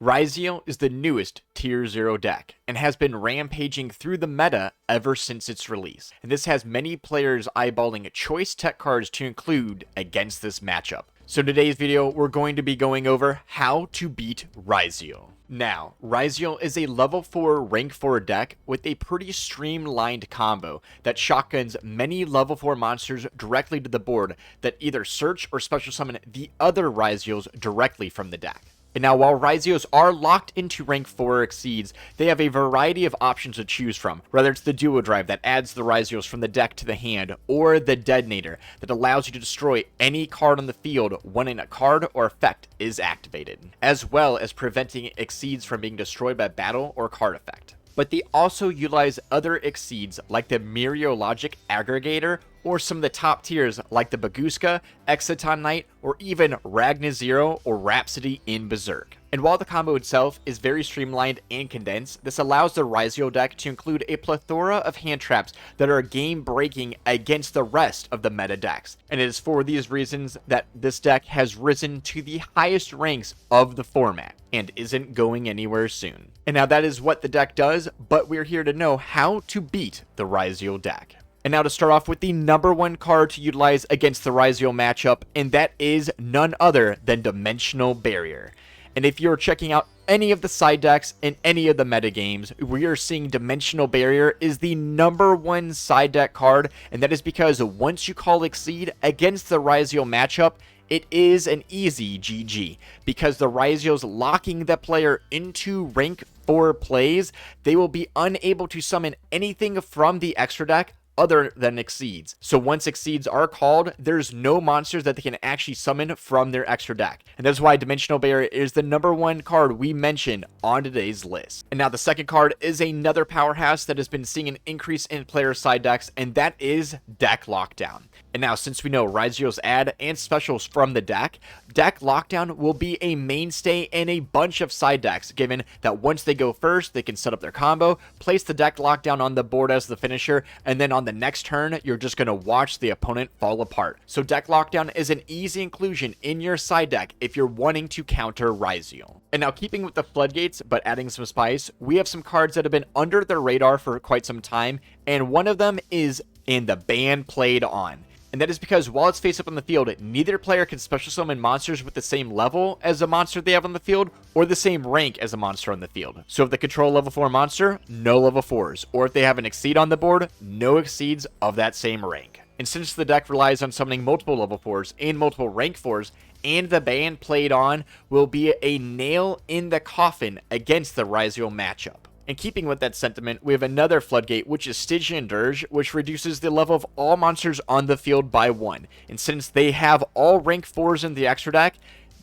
Ryzeal is the newest Tier 0 deck, and has been rampaging through the meta ever since its release, and this has many players eyeballing choice tech cards to include against this matchup. So in today's video, we're going to be going over how to beat Ryzeal. Now, Ryzeal is a level 4 rank 4 deck with a pretty streamlined combo that shotguns many level 4 monsters directly to the board that either search or special summon the other Ryzeals directly from the deck. And now, while Ryzeals are locked into rank 4 exceeds, they have a variety of options to choose from, whether it's the duo drive that adds the Ryzeals from the deck to the hand, or the detonator that allows you to destroy any card on the field when a card or effect is activated, as well as preventing exceeds from being destroyed by battle or card effect. But they also utilize other exceeds like the Meteorologic Aggregator, or some of the top tiers like the Baguska, Exciton Knight, or even Ragna Zero or Rhapsody in Berserk. And while the combo itself is very streamlined and condensed, this allows the Ryzeal deck to include a plethora of hand traps that are game breaking against the rest of the meta decks. And it is for these reasons that this deck has risen to the highest ranks of the format and isn't going anywhere soon. And now that is what the deck does, but we're here to know how to beat the Ryzeal deck. And now to start off with the number one card to utilize against the Ryzeal matchup, and that is none other than Dimensional Barrier. And if you're checking out any of the side decks in any of the meta games, we are seeing Dimensional Barrier is the number one side deck card, and that is because once you call Exceed against the Ryzeal matchup, it is an easy GG, because the Ryzeal's locking the player into rank 4 plays, they will be unable to summon anything from the extra deck other than exceeds. So once exceeds are called, there's no monsters that they can actually summon from their extra deck. And that's why Dimensional Barrier is the number one card we mentioned on today's list. And now the second card is another powerhouse that has been seeing an increase in player side decks, and that is Deck Lockdown. And now, since we know Ryzeal's add and specials from the deck, Deck Lockdown will be a mainstay in a bunch of side decks, given that once they go first, they can set up their combo, place the Deck Lockdown on the board as the finisher, and then on the next turn, you're just going to watch the opponent fall apart. So Deck Lockdown is an easy inclusion in your side deck if you're wanting to counter Ryzeal. And now, keeping with the floodgates, but adding some spice, we have some cards that have been under the radar for quite some time, and one of them is in the ban played on. And that is because while it's face up on the field, neither player can special summon monsters with the same level as the monster they have on the field, or the same rank as a monster on the field. So if they control a level 4 monster, no level 4s. Or if they have an exceed on the board, no exceeds of that same rank. And since the deck relies on summoning multiple level 4s and multiple rank 4s, and the ban played on will be a nail in the coffin against the Ryzeal matchup. And keeping with that sentiment, we have another floodgate, which is Stygian Dirge, which reduces the level of all monsters on the field by 1. And since they have all rank 4s in the extra deck,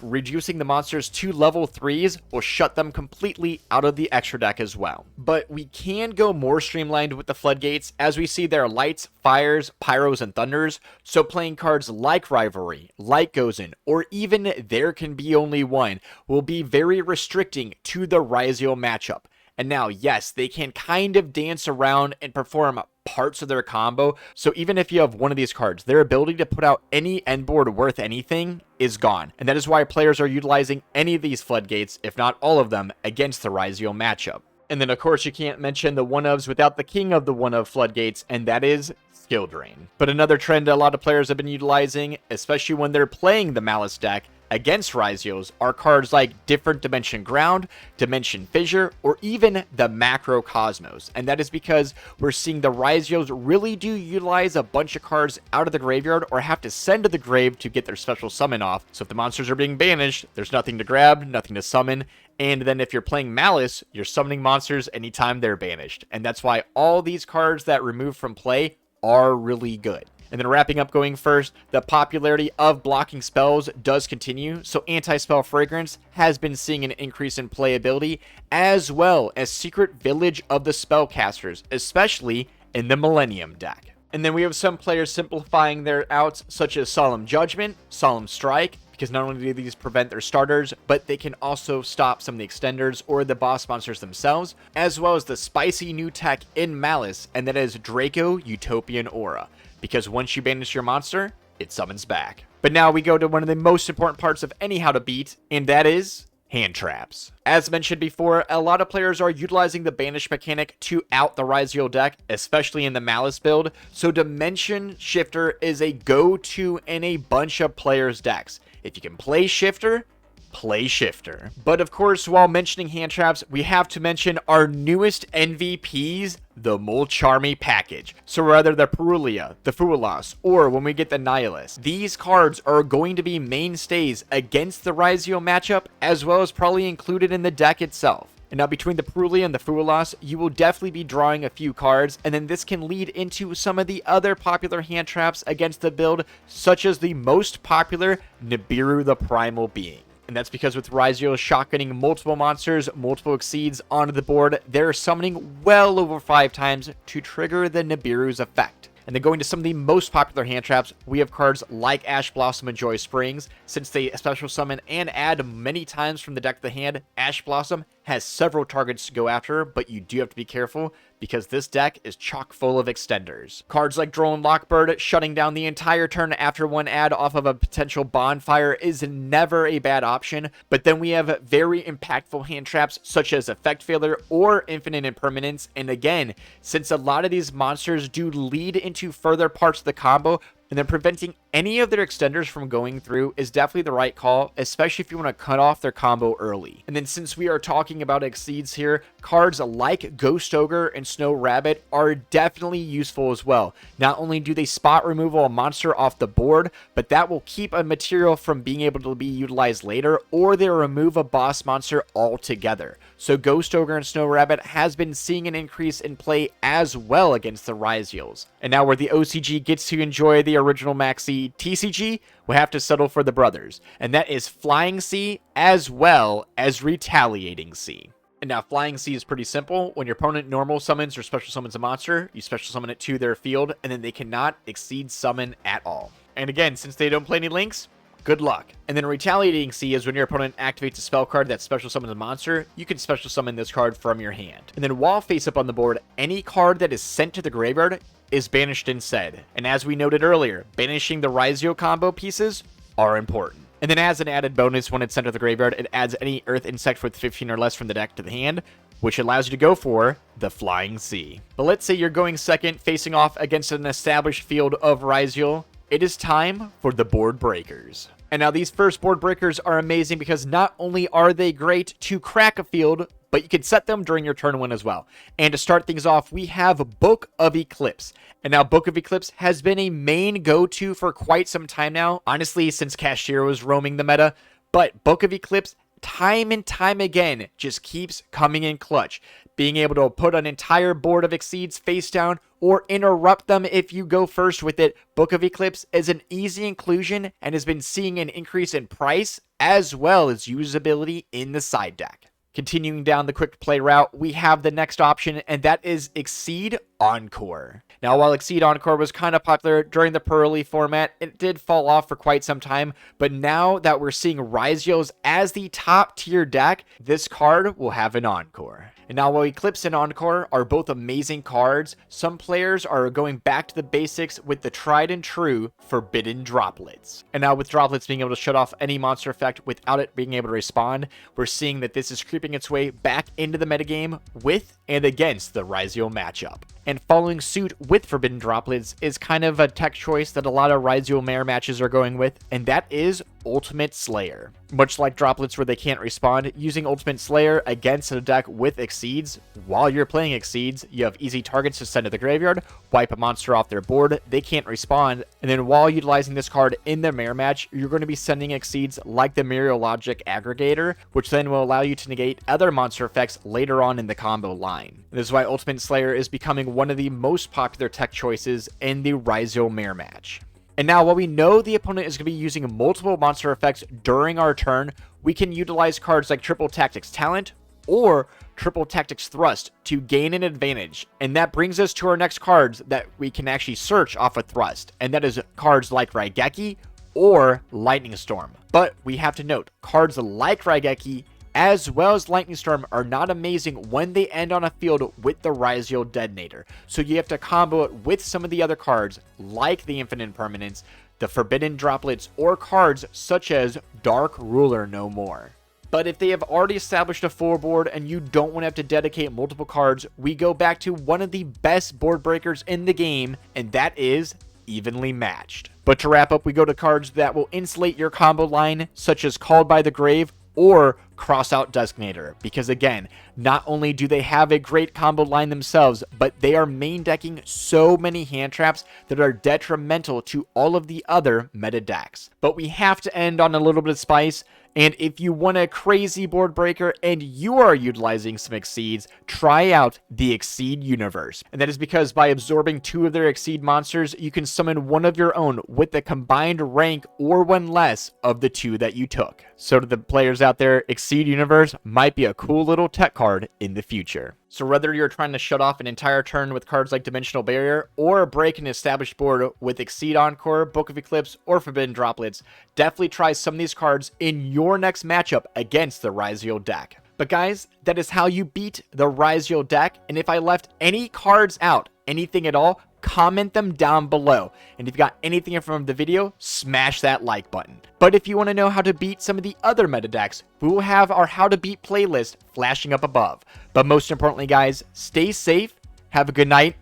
reducing the monsters to level 3s will shut them completely out of the extra deck as well. But we can go more streamlined with the floodgates, as we see there are lights, fires, pyros, and thunders. So playing cards like Rivalry, like Gozen, or even There Can Be Only One will be very restricting to the Ryzeal matchup. And now, yes, they can kind of dance around and perform parts of their combo, so even if you have one of these cards, their ability to put out any end board worth anything is gone. And that is why players are utilizing any of these floodgates, if not all of them, against the Ryzeal matchup. And then, of course, you can't mention the one-ofs without the king of the one-of floodgates, and that is Skill Drain. But another trend a lot of players have been utilizing, especially when they're playing the Malice deck, against Ryzeals are cards like Different Dimension Ground, Dimension Fissure, or even the Macro Cosmos. And that is because we're seeing the Ryzeals really do utilize a bunch of cards out of the graveyard or have to send to the grave to get their special summon off. So if the monsters are being banished, there's nothing to grab, nothing to summon. And then if you're playing Malice, you're summoning monsters anytime they're banished. And that's why all these cards that remove from play are really good. And then wrapping up going first, the popularity of blocking spells does continue, so Anti-Spell Fragrance has been seeing an increase in playability, as well as Secret Village of the Spellcasters, especially in the Millennium deck. And then we have some players simplifying their outs, such as Solemn Judgment, Solemn Strike, because not only do these prevent their starters, but they can also stop some of the extenders or the boss monsters themselves, as well as the spicy new tech in Malice, and that is Draco Utopian Aura, because once you banish your monster, it summons back. But now we go to one of the most important parts of any how to beat, and that is hand traps. As mentioned before, a lot of players are utilizing the banish mechanic to out the Ryzeal deck, especially in the Malice build, so Dimension Shifter is a go-to in a bunch of players' decks. If you can play Shifter, play Shifter. But of course, while mentioning hand traps, we have to mention our newest MVPs, the Mulcharmy package. So whether the Perulia, the Fuelas, or when we get the Nihilist, these cards are going to be mainstays against the Ryzeal matchup, as well as probably included in the deck itself. And now between the Perulia and the Fuelas, you will definitely be drawing a few cards, and then this can lead into some of the other popular hand traps against the build, such as the most popular Nibiru the Primal Being. And that's because with Ryzeal shotgunning multiple monsters, multiple exceeds onto the board, they're summoning well over 5 times to trigger the Nibiru's effect. And then going to some of the most popular hand traps, we have cards like Ash Blossom and Joy Springs. Since they special summon and add many times from the deck to the hand, Ash Blossom has several targets to go after, but you do have to be careful because this deck is chock full of extenders. Cards like Drone Lockbird shutting down the entire turn after one add off of a potential bonfire is never a bad option, but then we have very impactful hand traps such as Effect Failure or Infinite Impermanence, and again, since a lot of these monsters do lead into further parts of the combo, and then preventing any of their extenders from going through is definitely the right call, especially if you want to cut off their combo early. And then since we are talking about exceeds here, cards like Ghost Ogre and Snow Rabbit are definitely useful as well. Not only do they spot removal a monster off the board, but that will keep a material from being able to be utilized later, or they remove a boss monster altogether. So Ghost Ogre and Snow Rabbit has been seeing an increase in play as well against the Ryzeals. And now where the OCG gets to enjoy the original Maxi TCG, we'll have to settle for the brothers, and that is Flying Sea as well as Retaliating Sea. And now Flying Sea is pretty simple. When your opponent normal summons or special summons a monster, you special summon it to their field, and then they cannot exceed summon at all. And again, since they don't play any links, good luck. And then Retaliating Sea is when your opponent activates a spell card that special summons a monster, you can special summon this card from your hand. And then while face up on the board, any card that is sent to the graveyard is banished instead. And as we noted earlier, banishing the Ryzeal combo pieces are important. And then as an added bonus, when it's sent to the graveyard, it adds any earth insect with 15 or less from the deck to the hand, which allows you to go for the Flying Sea. But let's say you're going second, facing off against an established field of Ryzeal. It is time for the board breakers. And now these first board breakers are amazing because not only are they great to crack a field, but you can set them during your turn 1 as well. And to start things off, we have Book of Eclipse. And now Book of Eclipse has been a main go-to for quite some time now, honestly since Cashier was roaming the meta, but Book of Eclipse time and time again just keeps coming in clutch. Being able to put an entire board of exceeds face down or interrupt them if you go first with it, Book of Eclipse is an easy inclusion and has been seeing an increase in price as well as usability in the side deck. Continuing down the quick play route, we have the next option, and that is Exceed Encore. Now, while Exceed Encore was kind of popular during the Pearly format, it did fall off for quite some time, but now that we're seeing Ryzeals as the top tier deck, this card will have an Encore. And now while Eclipse and Encore are both amazing cards, some players are going back to the basics with the tried and true Forbidden Droplets. And now with Droplets being able to shut off any monster effect without it being able to respond, we're seeing that this is creeping its way back into the metagame with and against the Ryzeal matchup. And following suit with Forbidden Droplets is kind of a tech choice that a lot of Ryzeal Mare matches are going with, and that is Ultimate Slayer. Much like Droplets where they can't respond, using Ultimate Slayer against a deck with Exceeds, while you're playing Exceeds, you have easy targets to send to the graveyard, wipe a monster off their board, they can't respond, and then while utilizing this card in their Mare match, you're going to be sending Exceeds like the Mereologic Aggregator, which then will allow you to negate other monster effects later on in the combo line. This is why Ultimate Slayer is becoming one of the most popular tech choices in the Ryzeal Mare match. And now, while we know the opponent is going to be using multiple monster effects during our turn, we can utilize cards like Triple Tactics Talent or Triple Tactics Thrust to gain an advantage. And that brings us to our next cards that we can actually search off of Thrust. And that is cards like Raigeki or Lightning Storm. But we have to note, cards like Raigeki as well as Lightning Storm are not amazing when they end on a field with the Ryzeal Detonator. So you have to combo it with some of the other cards like the Infinite Impermanence, the Forbidden Droplets, or cards such as Dark Ruler No More. But if they have already established a full board and you don't want to have to dedicate multiple cards, we go back to one of the best board breakers in the game, and that is evenly matched. But to wrap up, we go to cards that will insulate your combo line, such as Called by the Grave or Crossout Designator, because again, not only do they have a great combo line themselves, but they are main decking so many hand traps that are detrimental to all of the other meta decks. But we have to end on a little bit of spice, and if you want a crazy board breaker and you are utilizing some Exceeds, try out the Exceed universe. And that is because by absorbing 2 of their Exceed monsters, you can summon one of your own with the combined rank or one less of the 2 that you took. So to the players out there, Exceed universe might be a cool little tech card in the future. So whether you're trying to shut off an entire turn with cards like Dimensional Barrier, or break an established board with Exceed Encore, Book of Eclipse, or Forbidden Droplets, definitely try some of these cards in your next matchup against the Ryzeal deck. But guys, that is how you beat the Ryzeal deck, and if I left any cards out, anything at all, comment them down below. And if you got anything from the video, smash that like button. But if you want to know how to beat some of the other meta decks, we will have our How to Beat playlist flashing up above. But most importantly, guys, stay safe, have a good night,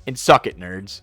and suck it, nerds.